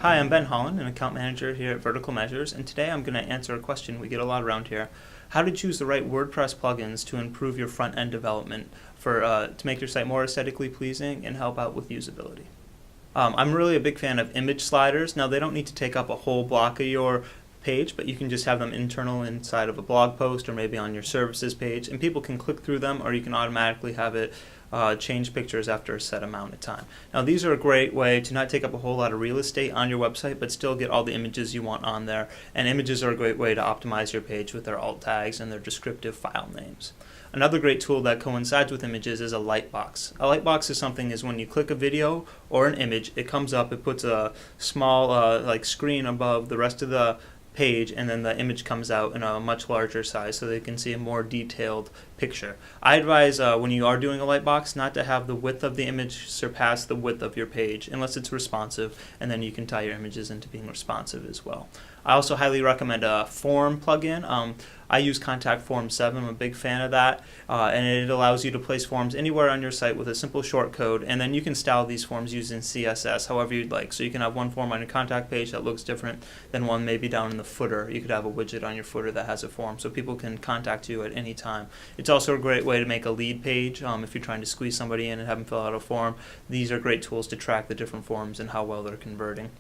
Hi, I'm Ben Holland, an account manager here at Vertical Measures, and today I'm going to answer a question we get a lot around here. How to choose the right WordPress plugins to improve your front-end development to make your site more aesthetically pleasing and help out with usability. I'm really a big fan of image sliders. Now, they don't need to take up a whole block of your page, but you can just have them internal inside of a blog post or maybe on your services page, and people can click through them, or you can automatically have it change pictures after a set amount of time. Now, these are a great way to not take up a whole lot of real estate on your website, but still get all the images you want on there. And images are a great way to optimize your page with their alt tags and their descriptive file names. Another great tool that coincides with images is a Lightbox. A Lightbox is something is when you click a video or an image, it comes up, it puts a small screen above the rest of the page, and then the image comes out in a much larger size so they can see a more detailed picture. I advise when you are doing a Lightbox not to have the width of the image surpass the width of your page unless it's responsive, and then you can tie your images into being responsive as well. I also highly recommend a form plugin. I use Contact Form 7. I'm a big fan of that, and it allows you to place forms anywhere on your site with a simple shortcode, and then you can style these forms using CSS however you'd like. So you can have one form on your contact page that looks different than one maybe down in the footer. You could have a widget on your footer that has a form so people can contact you at any time. It's also a great way to make a lead page if you're trying to squeeze somebody in and have them fill out a form. These are great tools to track the different forms and how well they're converting.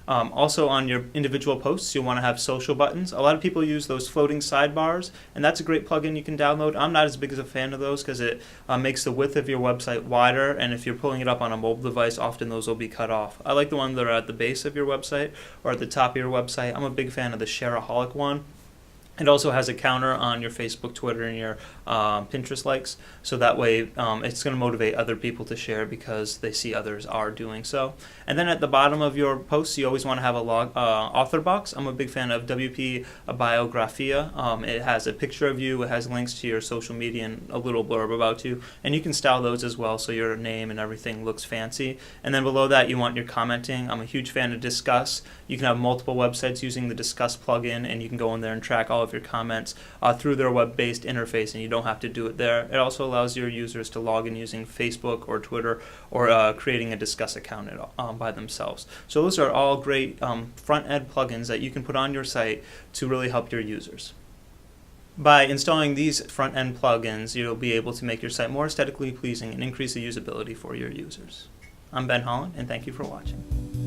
Also, on your individual posts, you'll want to have social buttons. A lot of people use those floating sidebars, and that's a great plugin you can download. I'm not as big as a fan of those because it makes the width of your website wider, and if you're pulling it up on a mobile device, often those will be cut off. I like the ones that are at the base of your website or at the top of your website. I'm a big fan of the Shareaholic one. It also has a counter on your Facebook, Twitter, and your Pinterest likes, so that way it's going to motivate other people to share because they see others are doing so. And then at the bottom of your posts, you always want to have a author box. I'm a big fan of WP Biographia. It has a picture of you, it has links to your social media and a little blurb about you, and you can style those as well so your name and everything looks fancy. And then below that, you want your commenting. I'm a huge fan of Discuss. You can have multiple websites using the Discuss plugin, and you can go in there and track all of your comments through their web-based interface, and you don't have to do it there. It also allows your users to log in using Facebook or Twitter or creating a Discuss account by themselves. So those are all great front-end plugins that you can put on your site to really help your users. By installing these front-end plugins, you'll be able to make your site more aesthetically pleasing and increase the usability for your users. I'm Ben Holland, and thank you for watching.